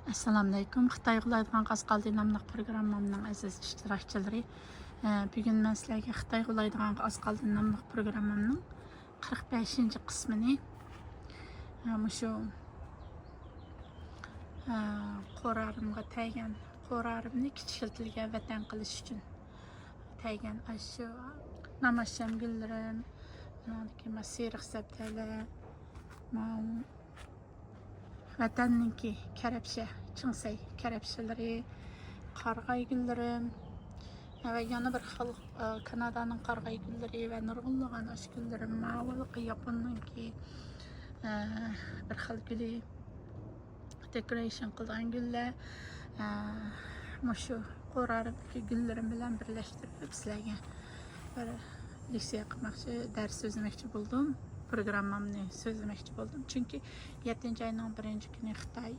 Assalamu alaykum. Xitoy g'ulaydigan Qasqaldi nomli programmamning aziz ishtirokchilari. Bugun men sizlarga Xitoy g'ulaydigan Qasqaldi nomli programmamning 45-qismini mushu qo'rarimga taygan qo'rarimni kichiltirgan vatan qilish uchun taygan shu namasham gullarim, masiriq sabtalar, vatanninki karabsha, chingsay karabshalari, qarg'ay gullarim va yana bir xil Kanadaning qarg'ay gullari va nurg'unlagan osh gullarim, ma'lum Yaponninki bir xil guli decoration qilgan gullar, mushu qo'rarimdagi gullarim bilan birlashtirib sizlarga bir leksiya qilmoqchi, dars so'zlamoqchi bo'ldim. Programmamni so'zlamoqchi bo'ldim. Chunki 7-oyning 1-kuni Xitoy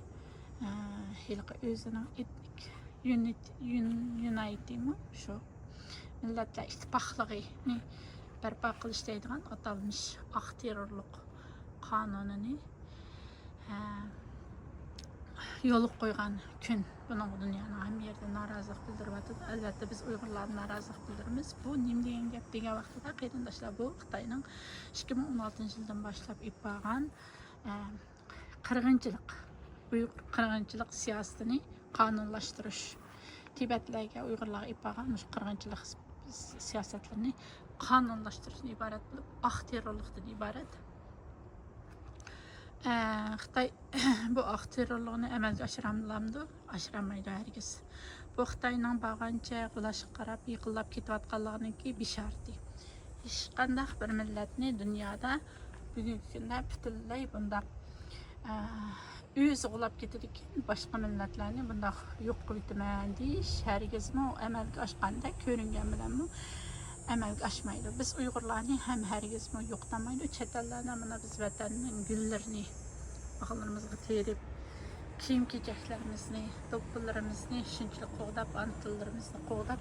o'zining etnik unitimi shu millatlar ittifoqligini barpo qilish deydigan atalmish aq terrorlik qonunini yo'l qo'ygan kun. Buning dunyoning ham yerda norozilik bildiryapti. Albatta biz Uyg'urlar norozilik bildiramiz. Bu nima degan gap degan vaqtida qarindoshlar, bu Xitoyning 2016-yildan boshlab ipagan qirg'inchilik, Uyg'ur qirg'inchilik siyosatini qonunlashtirish, Tibetlarga Uyg'urlarga ipagan qirg'inchilik siyosatlarini qonunlashtirishdan iborat bo'lib, aq terrorlikdan iborat. Xitoy bu aq terrorlikni amalga oshiramaydi hargiz. Bu Xitoyning bag'ancha qulashga qarab yiqilib ketayotganligining bishorati. Hech qanday bir millatni dunyoda bugungi kunda butunlay bundaq o'zi g'ulab ketadigan boshqa millatlarni bundaq yo'q qo'ydiman deyish hargizmi amalga oshganda ko'ringan bilanmi amalga oshmaydi. Biz Uyg'urlarni ham hargizmi yo'qlamaydi. Chet ellardan mana biz vatanning gullarini bag'larimizga terib, kiyim-kechaklarimizni, do'ppilarimizni shunchalik qo'g'dab, ana tillarimizni qo'g'dab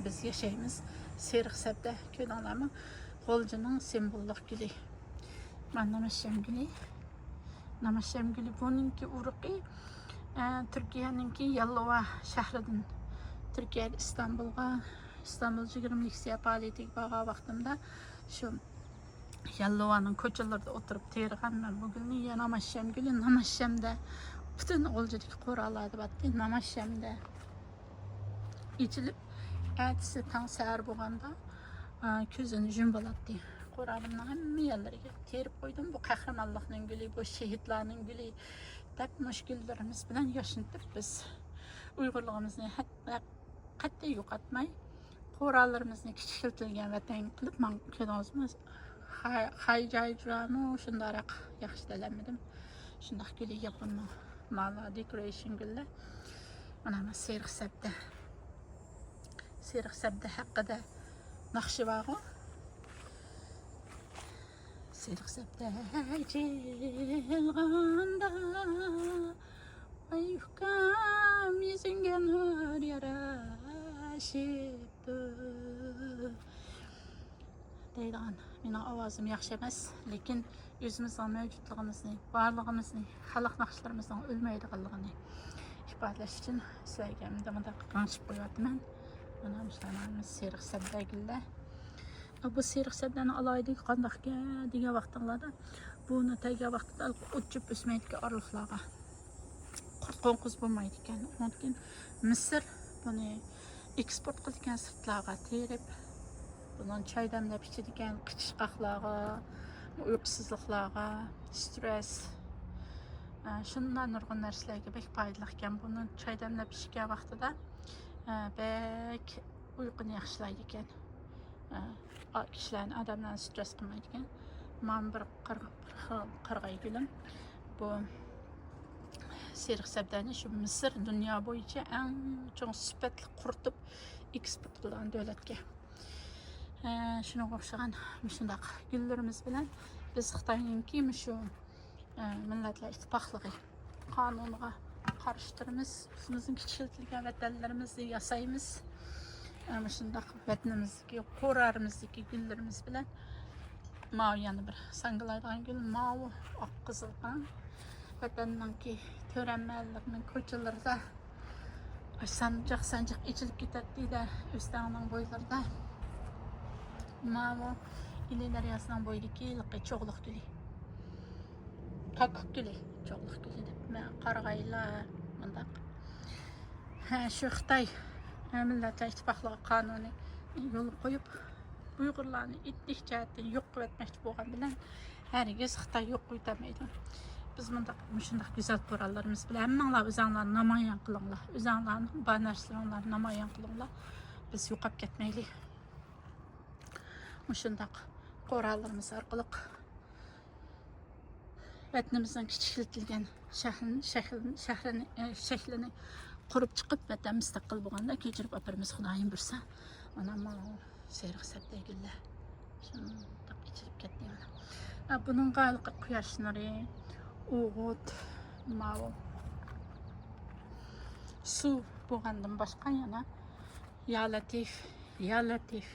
biz yashaymiz. Seriq sabda ko'rganlarmi? G'o'ljining simvollik guli. Namasham guli. Namasham guli buningki urug'i Turkiyaninki Yalova shahridan Turkiya İstanbul 20 leksiya faoliyatiga borgan vaqtimda shu Yallovaning ko'chalarida o'tirib terganman bu gulni. Namasham guli, Namashamda butun G'o'ljidagi qo'ralarni batdi. Namashamda ichilib atisi tong sahar bo'lganda ko'zini yumib qo'rarimning hamma yerlariga terib qo'ydim. Bu qahramonlikning guli, bu shahidlarning guli deb mushkullarimiz bilan yashnitib biz Uyg'urligimizni qat'iy yo'qotmay, qo'ralarimizni kichiltirgan vatan qilib man ko'rdingizmi? Hayjayjami shundoq yaxshi dalanmadim. Shundoq guli Yaponning mala decoration gullar. Mana seriq sabda haqida naqshi bor. Seriq sabda jilg'anda ayyukam yüzünge nur yarashibdi deydigan. Mening ovozim yaxshi emas, lekin o'zimizning mavjudligimizni, borlig'imizni, xalq naqshlarimizning o'lmaydiganligini ifodalash uchun sizlarga bunday qanchib qo'yapman. Mana shularimiz seriq sabda gullar. Bu seriq sabdani alaydik qandaqga degan vaqtinglarda buni taygan vaqtida o'chib o'smaydigan orliqlarga qo'nquz bo'lmaydi ekan. Undan keyin Misr buni eksport qilgan sirtlarga terib, bundan choy damlab ichadigan qichqoqlarga, uyqusizliklarga, stress, shundan nurg'un narsalarga bek foydali ekan. Buni choy damlab ichgan vaqtida bek uyquni yaxshilaydi ekan. Kishilarni, odamlarni stress qilmaydi ekan. Men bir qarg'ay gulim. Bu seriq sabdani shu Misr dunyo bo'yicha eng chong sifatli quritib eksport qilgan davlatga. Shunga o'xshagan shundoq gullarimiz bilan biz Xitoyninki shu millatlar ittifoqligi qonuniga qarshi turamiz. O'zimizning kichiltirgan vatanlarimizni yasaymiz. Shundoq vatanimizdagi, qo'rarimizdagi gullarimiz bilan yana bir sangilaydigan gul, mavi oq qizilgan vatanınki törenmellikinin koçalarda sancak içilip gitti de üstağının boylarda mavi İliler yasından boydaki ilki çoğluk gülü kakık gülü çoğluk gülü qaragayla mındaq şu Xitay Milletler İttifaqlığı kanunu yol qoyub Uyğurlarni etnik cəhətdən yox etməkçi bolğan bilan herkes Xitay yox qoydamaydı. Biz mundaq güzel qurallarımız bilan hammalar özəңlarni namayan qılыңlar. Özəңlarni banarçılarni namayan qılыңlar. Biz yo'qab ketməylik. Muşundaq qurallarımız arqılıq vətənimizin kiçiltilgan şəklini qurub çıxıb vətən müstəqil bolğanda keçirib aparımız Xudoyim bilsə. Ana seyir qısabdaygillər. Şundaq içilib ketdi mana. Bunun qalıqı quyosh nuri, o'g'it, mavi suv bo'lgandan boshqa yana ya latif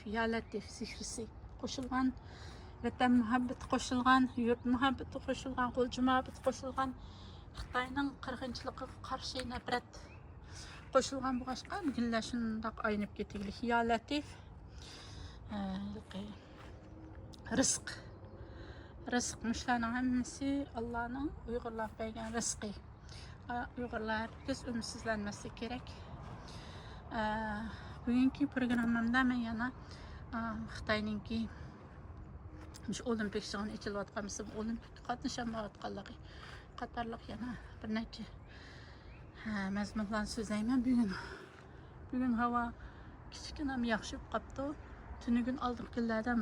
sihrisi qo'shilgan, vatan muhabbati qo'shilgan, yurt muhabbati qo'shilgan, qo'lchi muhabbati qo'shilgan, Xitoyning qirg'inchiligiga qarshi nafrat qo'shilgan bo'lg'achqa bugunlar shundoq aynib ketaylik. Ya latif Rızq müşlarning hammasi Allohning Uyg'urlarga bergan rizqi. Uyg'urlar biz umsizlanmaslik kerak. Bugungi programmamda men yana Xitoyninki olimpik shon ichilayotganmiz, olimpik qatnashamayotganligi qatorliq yana bir necha mazmunlarni so'zlayman. Bugun havo kichkina yaxshi bo'lib qolibdi. Tunigun oldingi kunlarda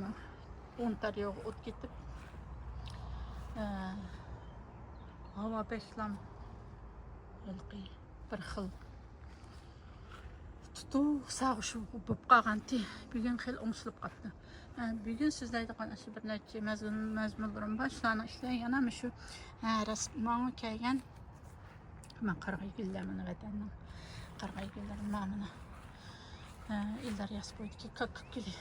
Ontarioga o't ketib havo beklam bir xil tutuv sog'ish bo'lib qolganti. Bugun xil o'ngshilib qolibdi. Bugun so'zlaydigan shu bir necha mazmunlarim bor. Shularni ichida yana shu rasmga kelgan men qarg'ay gullar mana vatanning qarg'ay gullari mana illar yas bo'ydiki kakık guli.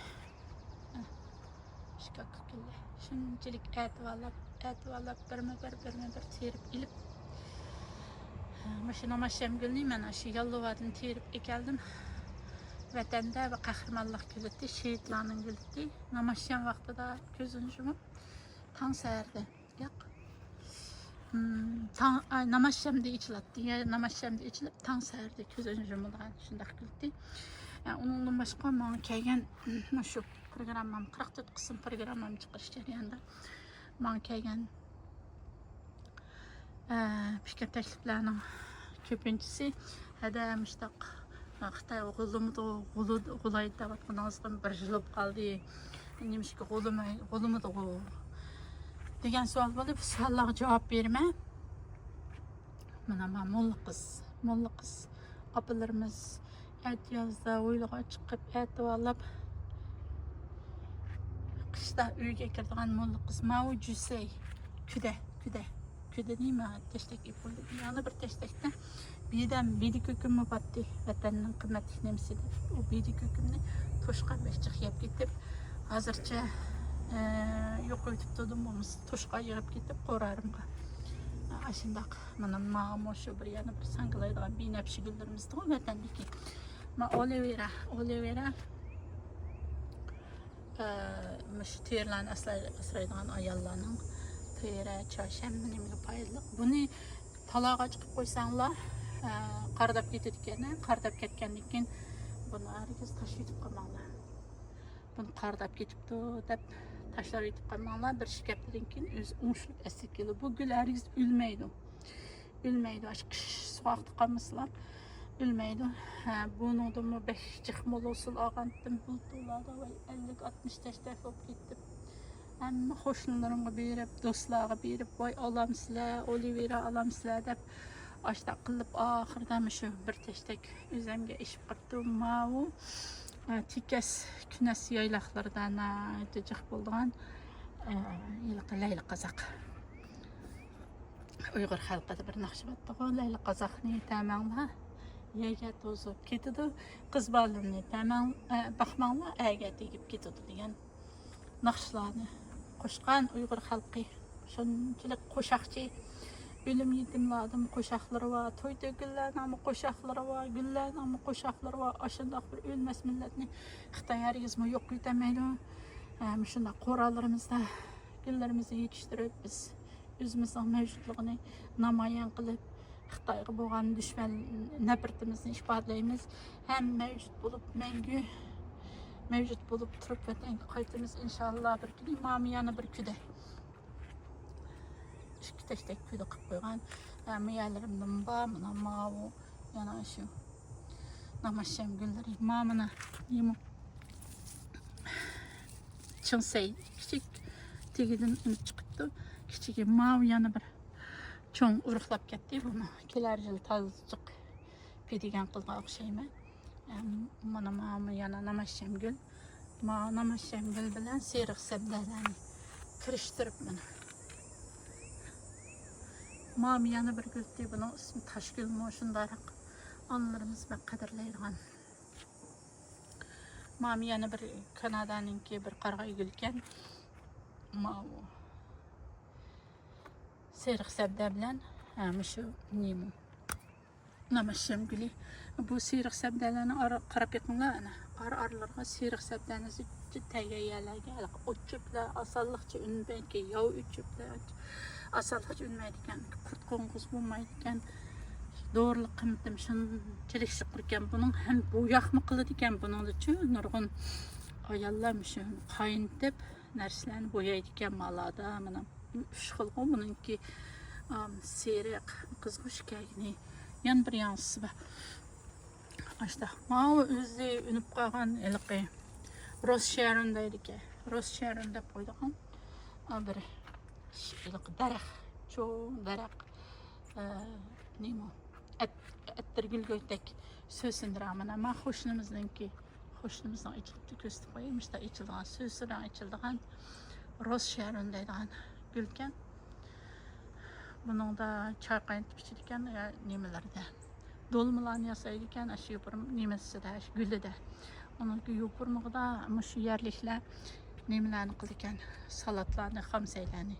Şu kakık guli. Shunchalik aytvalab birma bir terib ilib mashina gulni mana shu yolg'ovadan terib ekeldim. Vatanda va qahramonlik guliti, shehidlarning guliti. Namoyish vaqtida ko'zini yumib tong saharda yo'q. Namoyishda ichilib tong saharda ko'zini yumilgan shunday guliti. Onunla başqa mənə kəlgən şu proqramım 44 qism proqramım çıxış jarayonida mənə kəlgən fikir təkliflərinin köpüncüsü hədə müştaq Xitay qo'laydi deyotganingizdan bir yil bo'lib qoldi. Nimishki qo'limidi degan savol bo'ldi. Bu savollarga javob bermay mana mo'lla qiz opalarimiz yazda uyluğa çıkıp etvalab qishda uyga kiradigan mo'lla qiz mavi jusey küde nima tashtak bo'ldi. Yana bir tashtakda bedi ko'kimni batdi vatanning qimmatli nemsi deb. O bedi ko'kimni to'shqa bechchiq yeb ketib hozircha yo'q etib turdim. To'shqa yig'ib ketib qo'rarimga. Ashundaq mana shu bir yana bir sanglaydigan binafshi gullarimiz bor vatandagi. Olivera şu tüyerlerini asraydigan ayollarning tüyere, çarşamba nimga foydali. Buni talaga chiqib qo'ysanglar, qardab ketgandan keyin buni herkes tashlab ketib qolmanglar. Buni qardab ketibdi deb tashlab ketib qolmanglar. Bir shikapdan keyin o'zi o'ngshilib asli keladi. Bu gul herkes ülmeydi. Qish sovuqda qolmaslar. Bilmeydi. Bunu da mı 5 çıkmalı olsun ağanttım buldularda ve 50-60 teştef olup gittim. Ama hoşlanlarımı berip, dostlarına berip, vay alam sizler, Olivera alam sizler dep aşta kılıp ahırda şu bir teştek üzemge iş yaptım. Mavu tikes künes yaylaklardan edecek bulduğun Leyla Kazak. Uyghur halkada bir nakşibattı o Leyla Kazak'ını tamamla. Yega to'zib ketadi, qiz bolalarni tamam baxmanglar ayga tegib ketadi degan naqshlarni qo'shgan Uyg'ur xalqi shunchalik qo'shoqchi Ölüm yetimladım qo'shoqlari va to'y to'gillarning qo'shoqlari va gullarning qo'shoqlari va ashundoq bir o'lmas millatni Xitoy hargizmi yo'q etamaydi. Shunda qo'ralarımızda gullarimizni yetishtirib biz o'zimizning mavjudligini namoyon qilib Xitoyga bo'lgan dushman nafratimizni ifodalaymiz. Ham mavjud bo'lib mangu mavjud bo'lib turib vatanga qaytamiz inshaalloh bir kun. Yana bir kuda tek kuda qilib qo'ygan miyalarimdan bor mana mavu yana shu namasham gullari mana nima Çınsay küçük tegidan unib chiqibdi. Kichigi mav yana bir cho'ng urug'lab ketdi. Buni kelar yil toziq pedigan qilgan o'xshayman. Mana mav yana namasham gul. Namasham gul bilan seriq sabzalarni kirishtirib mana. Mav yana bir guldi. Buning ismi Toshgul mo shunday onlarimiz va qadrlaydigan. Mami yana bir Kanadaninki bir qarg'ay gulkan. Mavu seriq sabda bilan shu nima namasham guli. Bu seriq sabdalarni qarab yiqinglar ana. Aralarga seriq sabdani tayyorlarga o'chiblar osonlikcha unmaydi, yov o'chiblar. Asallıqca ünməydi ekan, qurt qo'ng'iz bo'lmaydi ekan. Doğruluq qimmatim shunchalik shukur ekan. Buning ham bu yoqma qiladi ekan buning uchun nurg'un ayollar shu qayintib narsalarni bo'yaydi ekan malada. Mana uch xil buningki seriq, qizg'ish kayni, yan bir yansı bor. Ashta mana o'zi unib qolgan ilqi Ross Sharon deydi ekan. Ross Sharon deb qo'ydigan. Bir daraxt, cho'ng daraxt nima attirgul go'ydek so'sindiramana. Men qo'shnimizning ichildi ko'rsatib qo'yimishda ichilgan so'sidan ichilgan Ross Sharon deydigan gulkan. Buningda choy qaynatib ichilgan nimalarda dolmalarni yasaydi ekan, shu nimasida, shu gulida. Uning yopurmog'ida shu yerliklar nimalarni qildi ekan, salatlarni, xamsaylarni.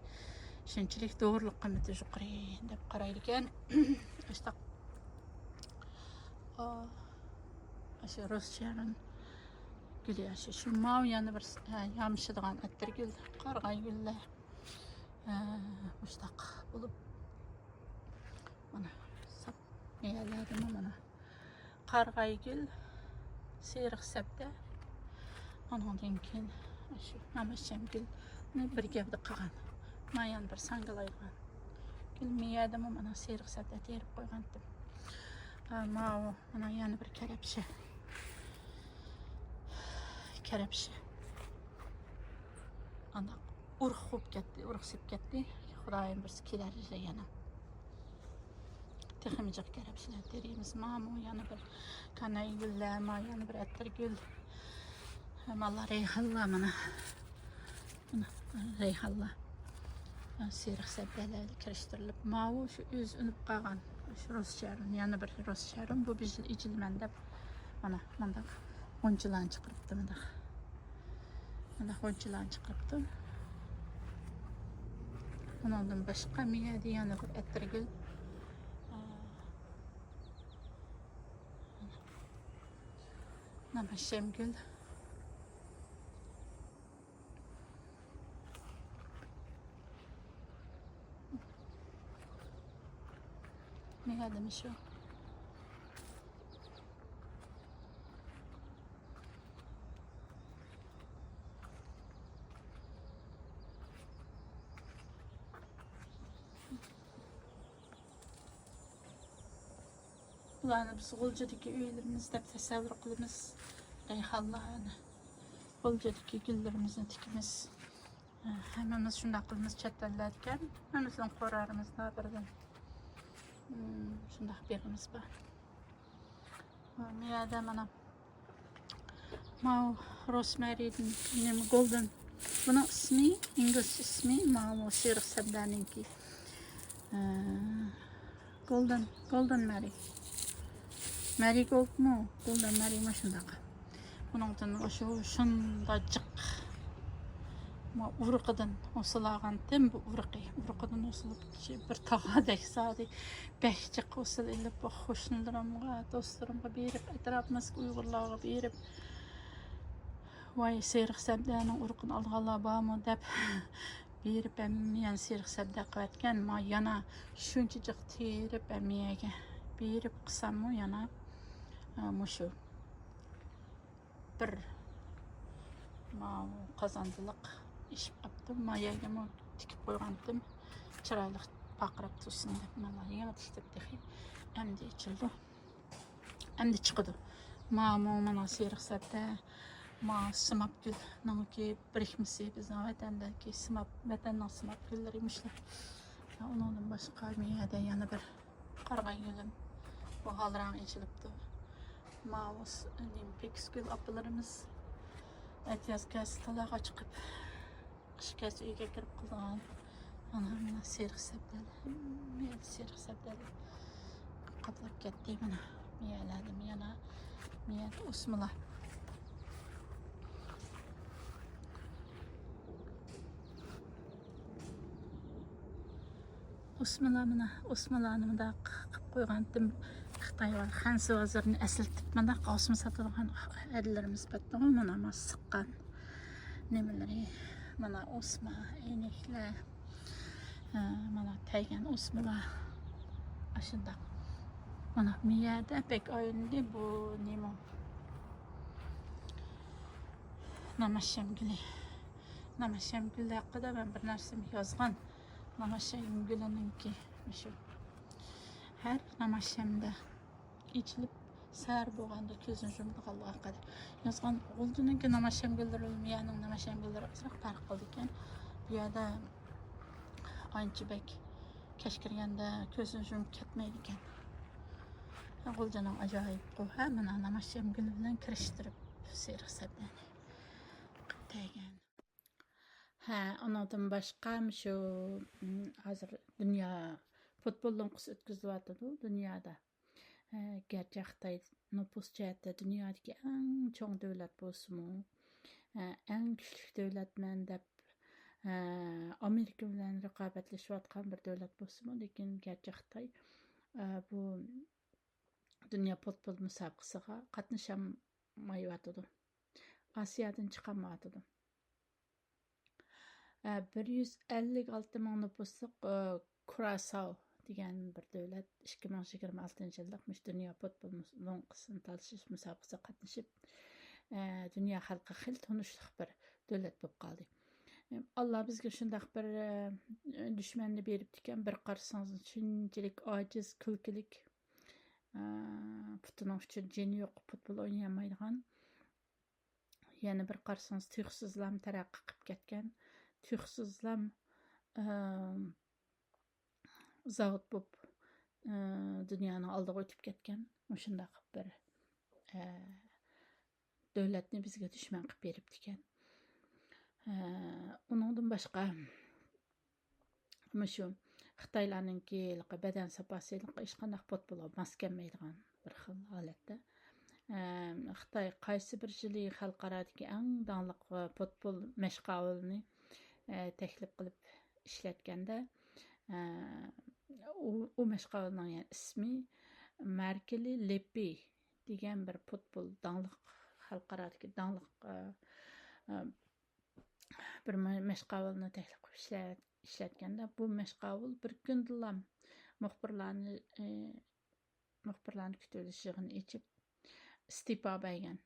Shunchalik doğruluq qimmati yuqori deb qaraydi ekan. İşte shu Ross Sharon guli shu mav yana bir yamshadigan attirgul, qarg'ay gullar. Mustaq bo'lib mana sap meyalarni mana qarg'ay gul, seriq sabda. Ondan keyin shu namasham gul bir gavda qilgan. Mayan bir sangalaygan. Gülmeyədim mana seriq sabda terib qo'ygandim. Mana yana bir karabsha. Ana urug' xo'p ketdi, urug' sib ketdi. Xudoyim bir kelar yana. Texmijiq karabshalar terimiz. Mana yana bir kanay gullar, yana bir attirgul. Mana reyhalla mana. Mana reyhalla. Seriq sabdalar kirishtirilib, mavu shu o'z unib qolgan shu Ross Sharon, yana bir Ross Sharon bu bizil ichilman deb mana bunda qo'nchilan chiqibdi mana qo'nchilan chiqibdi. Bundan boshqa miyada yana bir attirgul. Namasham gul. هذا مشو Ularni biz G'uljadagi uylarimizda tasavvur qilamiz. Rayhonlarni G'uljadagi gullarimizni tikimiz. Hammamiz shunday qilamiz chattallar ekan. Hammamizning qo'rarimizda birdan shunday beramiz bor. Miyada mana Mau Rosemary'nin nima golden. Buning ismi, ingliz ismi Mau seriq sabdaninki. Golden Mary. Marigold mu? Golden Mary mi shundaqa. Buningdan o'sha shunday jiq Ma urqadan osilağan tim bu urqadan osilib bir tağadek sadi behçik osil ilip bu hoşnularımga dostlarımga berip etrafımızga uygurlarga berip vay serix sabdanın urqun alğala bamı dep berip emmiyen serix sabda qıvatken ma yana şunçacık terip emmiyege berip qısamı yana muşu bir ma qazandılık iş yaptım. Ma yergemi tikip koygandım. Çıraylık paqırap tutsun dep mala yana tikip dehi. Emdi içildi. Emdi çıkıdı. Mana serix sabda ma sımap gül namaki birikmesi bizden vatandaki vatandan sımap gülleriymişler. Ondan başka miyade yana bir qarğay gülüm bu halran içilipdi. Ma pek gül apılarımız Etiyaz kəs talağa çıxıb qış kəs uyga kirib qılğan ana serix sabdalı miyel serix sabdalı qaplab ketdi mana miyeladim yana miyel usmula usmulanımı da qıb qoyğandım Xitay var Xansı vazirini əsiltib mana qasım satılğan ədlərimiz batdı mana sıqqan nemeleri mana osma eynekler mana taygan osmalar aşında mana miyada pek oyundu bu nemo namaşam gülü hakkında ben bir narsam yazgan namaşam gülününki şu her namaşamda içilip sar bolganda көзүн жумдук Аллага кадыр жазган олдунун ки намашам гүлдөр өлмөянын намашам гүлдөр азыраак парк кылды экен бу жерде анча бек кеш киргенде көзүн жумуп кетмейди экен ол жана ажайып го мына намашам гүл менен кириштирип серих сабдани теген андан башка şu азыр дүйнө футболдон кус өткүзүлүп атат дүйнөдө Gerçi Xitay nüfus cəhətdə dünyadakı ən çoğ dövlət bolsunmu, ən güclük dövlətmən dəb Amerika bilan rəqabətləşib atqan bir dövlət bolsunmu, lakin gerçi Xitay bu dünya futbol müsabaqəsiga qatnaşamayıb atıdı. Asiyadan çıxamatıdı. 156 min nüfusluq Curaçao degan bir davlat 2026 yillik dünya futbol lonkasini talashish musobaqasiga qatnashib dunyo xalqi xil tunishliq bir davlat bo'lib qoldi. Allah bizga shundoq bir dushmanni beribdi ekan, bir qarasangiz shunchalik ojiz, kulkilik, butun uchun jini yo'q futbol o'ynayolmaydigan, yana bir qarasangiz tuyuqsizlam taraqqiy qilib ketgan, tuyuqsizlam zavod bo'lib dunyoning oldiga o'tib ketgan shundoq bir davlatni bizga dushman qilib beribdi ekan. Undan boshqa shu Xitoylarninki badan sapasi hech qanday futbolga mos kelmaydigan bir xil holatda. Xitoy qaysi bir yili xalqarodagi eng donglik futbol mashg'ulotini taklif qilib ishlatganda o mashg'ulotning yani ismi Markeli Lepi degan bir futbol donglik xalqarodagi donglik bir mashg'ulotni taklif qilib ishlatganda bu mashg'ulot bir kundilam muxbirlarni kutib ichib istifa bergan.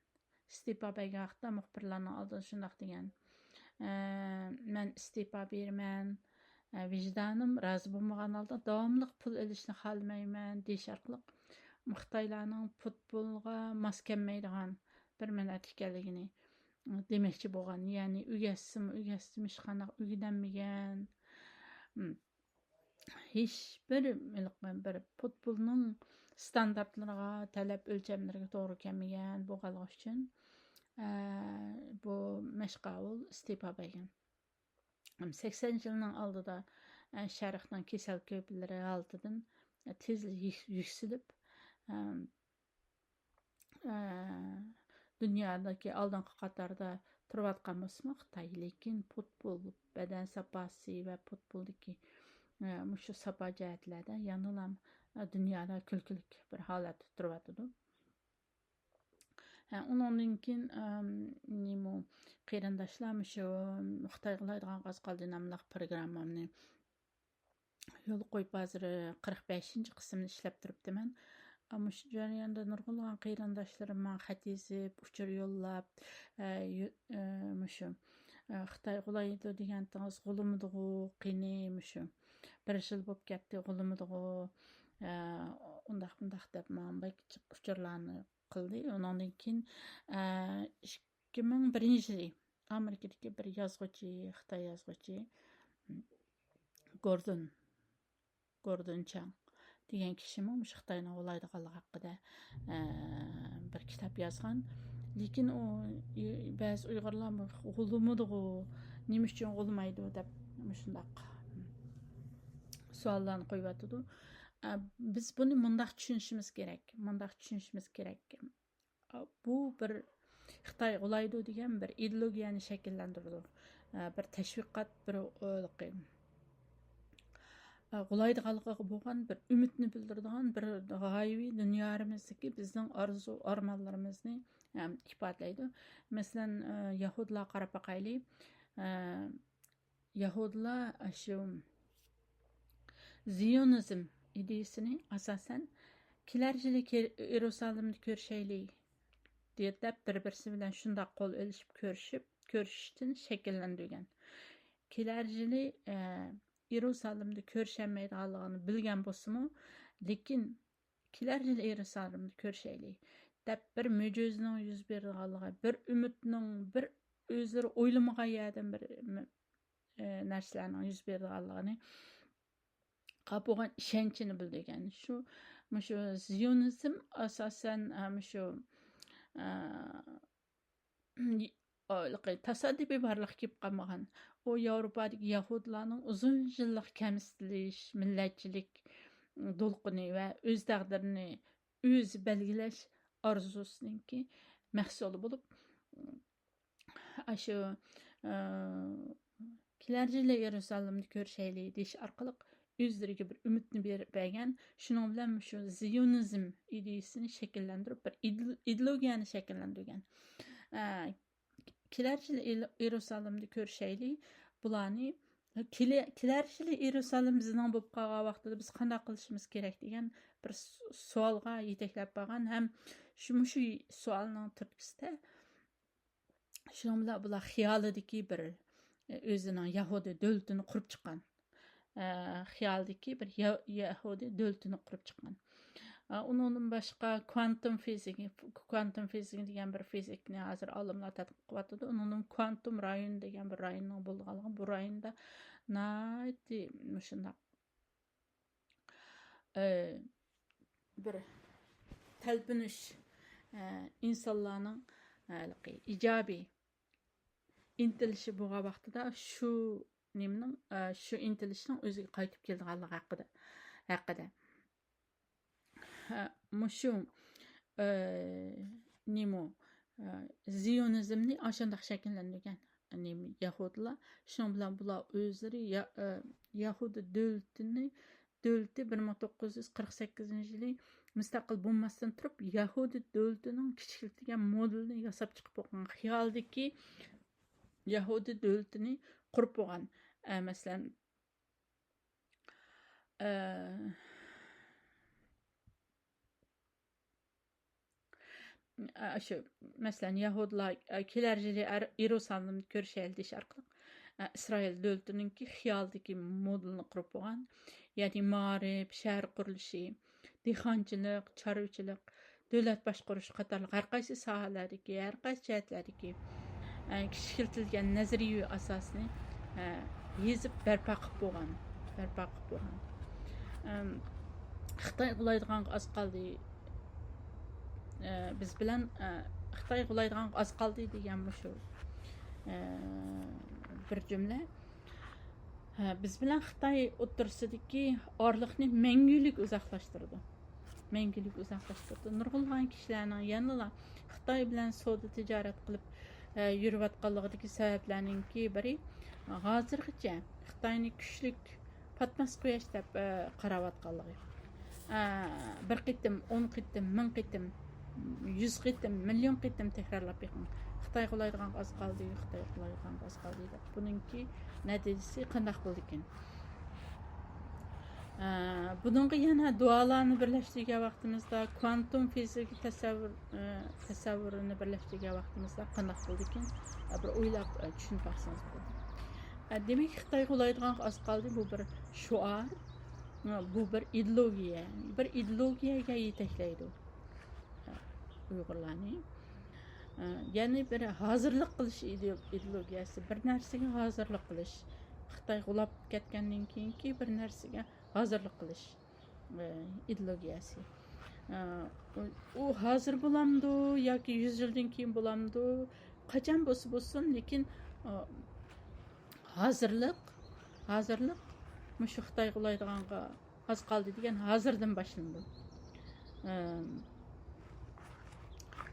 İstifa bergan vaqtda muxbirlarning oldida shundoq degan: "Men istifa berman. Vicdanım razı bo'lmagan holda davomli pul olishni xohlamayman" deyish orqali Xitoylarning futbolga mos kelmaydigan bir millat ekanligini demoqchi bo'lgan. Ya'ni ugasimi hech qanday o'rganmagan. Hech bir futbolning standartlariga, talab o'lchamlariga to'g'ri kelmagan bo'lganligi uchun bu mashg'ul istifa bergan. 80 yılının aldıda şərqdən kesel köpləri altıdan tez yükselib dünyadaki aldığın qatarda turayotgan bo'lsa Xitoy, lekin futbol badan sapasi va futboldagi shu sapa jihatlarda yanada dunyoda kulkilik bir holat turibdi. Undan keyin nima qarindoshlar shu Xitoy qilaydigan qaz qoldi nomli programmamni yo'l qo'yib hozir 45 qismini ishlab turibdiman. Ama şu jarayonda nurg'ulg'an qarindoshlarim man xat yozib, uchur yo'llab, shu Xitoy qulaydi degan tingiz g'ulimidigu, qini shu. Bir yil bo'lib ketdi g'ulimidigu, undaq bundaq deb man kichik uchurlarni qildi. Undan keyin 2001 yil Amerikadagi bir yozuvchi, Xitoy yozuvchi Gordon Chang degan kishimi shu Xitoyning g'ulaydiganligi haqida bir kitob yozgan. Lekin u ba'zi Uyg'urlar g'ulimidigu, nima uchun g'ulmaydi deb shundaq savollarni qo'yyotdi. Biz buni mundaq tushunishimiz kerak. Bu bir Xitoy g'ulaydi degan bir ideologiyani shakllantirdi. Bir tashviqot, bir g'ulaydiganligiga bo'lgan bir umidni bildiradigan bir g'oyaviy dunyomizdagi bizning orzu armonlarimizni ifodalaydi. Masalan, Yahudilar qarab boqaylik. Yahudilar shu Zionizm ideyasini asosan kelar yili Yerusalimni ko'rishaylik deb bir-birisi bilan shunday qo'l elishib ko'rishishdan shakllantirgan. Kelar yili Yerusalimni ko'rishamaydiganligini bilgan bo'lsa-mu, lekin kelar yil Yerusalimni ko'rishaylik deb bir mo'jizaning yuz berganligi, bir umidning, bir o'zlari o'ylamagan yerdan bir narsalarning yuz berganligini bo'lgan ishonchini bildirgan. Shu Zionizm asosan shu tasodifiy barliq kelib qolmagan. O Yevropadagi Yahudilarning uzun yillik kamsitilish, millatchilik to'lqini va o'z taqdirini o'zi belgilash orzusiningki mahsuli bo'lib, shu kelar yili Yerusalimni ko'rishaylik deyish orqali o'zlariga bir umidni bergan. Shuning bilan shu Zionizm ideyasini shakllantirib, bir ideologiyani shakllantirgan. Kelar yili Yerusalimni ko'rishaylik. Bularni kelar yili Yerusalim bizning bo'lib qolgan vaqtida biz qanday qilishimiz kerak degan bir savolga yetaklab borgan. Ham shu savolning turtkisida shuning bilan bular xiyolidagi bir o'zining Yahudi davlatini qurib chiqqan. Xiyolidagi bir Yahudi davlatini qurib chiqqan. Undan boshqa quantum fiziki degan bir fizikni hozir olimlar tadqiq qilyapti. Undan quantum rayon degan bir rayonning bo'lganligi, bu rayonda shundaq bir talpinish insonlarning ijobiy intilishi bo'lgan vaqtida shu intilishning o'ziga qaytib kelganligi haqida. Shu Zionizmni ashundoq shakllantirgan Yahudilar. Shuning bilan bular o'zlari Yahudi davlati 1948-yili mustaqil bo'lmasdan turib Yahudi davlatining kichikligiga modelni yasab chiqib bo'lgan. Xiyolidagi Yahudi davlatini qurib bo'lgan. Masalan, masalan Yahudilar kelar yili Yerusalimni ko'rishaylik deyish orqali Isroil davlatininki xiyolidagi modelni qurib bo'lgan. Ya'ni ma'rif, shahar qurilishi, dehqonchilik, chorvachilik, davlat boshqarish qatorliq har qaysi sohalardagi, har qaysi jihatlardagi kichikiltirilgan nazariyaviy asosni yezib barpo qilib bo'lgan. Xitoy qulaydigan oz qoldi. Biz bilan Xitoy qulaydigan oz qoldi degan shu bir jumla. Biz bilan Xitoy o'rtasidagi orliqni mangulik uzoqlashtirdi. Nurg'ulg'an kishilarning yanada Xitoy bilan savdo tijorat qilib yürüp atqanlığındaki sebeplerninki biri hazırgıca Xitayni küçlük patmas quyash deb qarab atqanlığı. Bir qitim, 10 qitim, 1000 qitim, 100 qitim, million qitim tekrarlab yiqin. Xitay qulaydigan az qaldı, Xitay qulaydigan az qaldı deb. Buningki natijasi qandaq bo'ldi ekan? Bununla yana dualarını birleştirgen vaktimizde kuantum fiziki tasavvurunu birleştirgen vaktimizde qandaq bo'ldi ekan? Bir o'ylab tushunib baksanız bo'ladi. Demek Xitay qulaydigan az qaldı, bu bir şuar, bu bir ideologiya. Bir ideologiyaga yetaklaydi Uyg'urlarni. Yani bir hazırlık qilish ideologiyasi, bir narsaga hazırlık qilish. Xitay qulab ketgandan keyinki bir narsaga hazırlık qilish ideologiyasi. O hazır bulamdı yoki 100 yildan keyin bulamdı, qachon bo'lsin, lekin hazırlık mushu Xitay qulaydiganga az qoldi degan hozirdan boshlandi.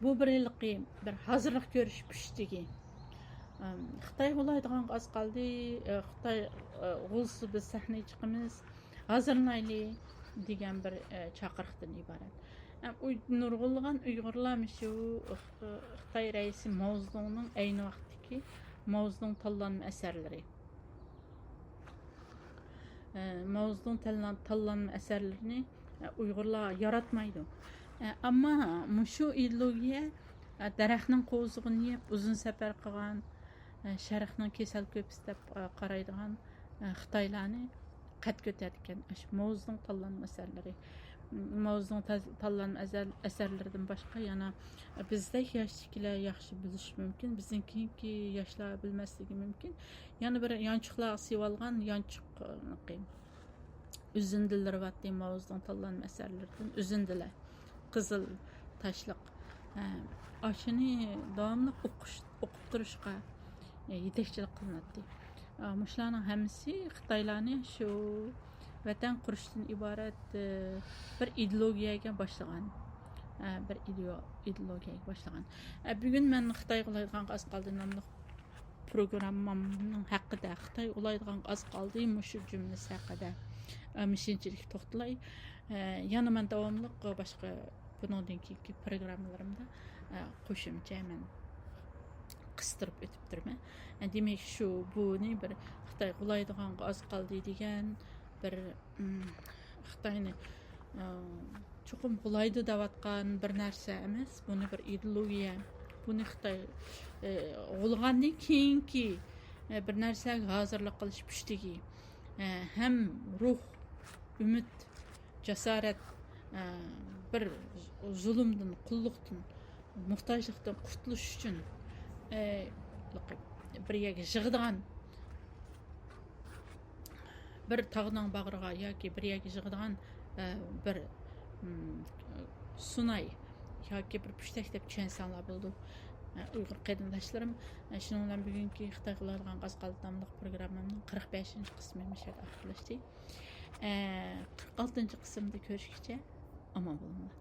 Bu bir yilqi bir hazırlık görüşmüştüki. Xitay qulaydiganga az qoldi, Xitay g'ulsi biz sahneye chiqamiz, hazırlanayli degan bir chaqiriqdan iborat. Nurg'ulg'an Uyg'urlar shu Xitay raisi Mao Zedongning ayni vaqtdagi Mao Zedong tanlanma asarlari. Mao Zedong tanlanma asarlarini Uyg'urlar yaratmaydi. Ama şu ideologiya daraxtning qo'zig'ini yeb uzun safar qilgan, sharqning kasal ko'pisi deb qaraydigan Xitoylarni qad ko'targan shu Mao Zedong tanlanma asarlari. Mao Zedong tanlanma asarlaridan boshqa yana bizdek yoshliklar yaxshi bilish mumkin, bizning keyingi yoshlar bilmasligi mumkin. Yana bir yanchiqlar sevolgan yanchiq üzündüler vatdi Mao Zedong tanlanma asarlaridan üzündüler. Qızıl taşlıq aşını davamlı o'qib turishga yetakchilik qilinadi. Mushlarning hammasi Xitoylarni shu vatan qurishdan iborat bir ideologiyaga boshlagan. Bir ideologiyaga boshlagan. Bugun men Xitoy qulaydigan az qoldi nomli programmamning haqida, Xitoy qulaydigan az qoldi mushu jumlasi haqida mishinchilik to'xtalay. Yana men davomli boshqa bundan keyingi programmalarımda qo'shimcha men qistirib o'tib turman. Demak shu buni bir Xitoy qulaydigan az qoldi degan bir Xitoyni cho'qim qulaydi deyotgan bir narsa emas, buni bir ideologiya. Buni Xitoy g'ulg'andan keyingi bir narsaga hozirlik qilish pushtigi, ham ruh, umid, jasorat, bir zulümden, qulluqdan, muhtojlikdan qutulush uchun bir yerga yig'adigan, bir tog'ning bag'riga yoki bir yerga yig'adigan bir sunay yoki bir pushtak deb tushunsanlar bo'ldi. Uyg'ur qarindoshlarım, shuning bilan bugungi Xitoy qulaydigan az qoldi nomli programmamning 45-qismi oxirlashdi. 46-qismda ko'rishguncha omon bo'linglar.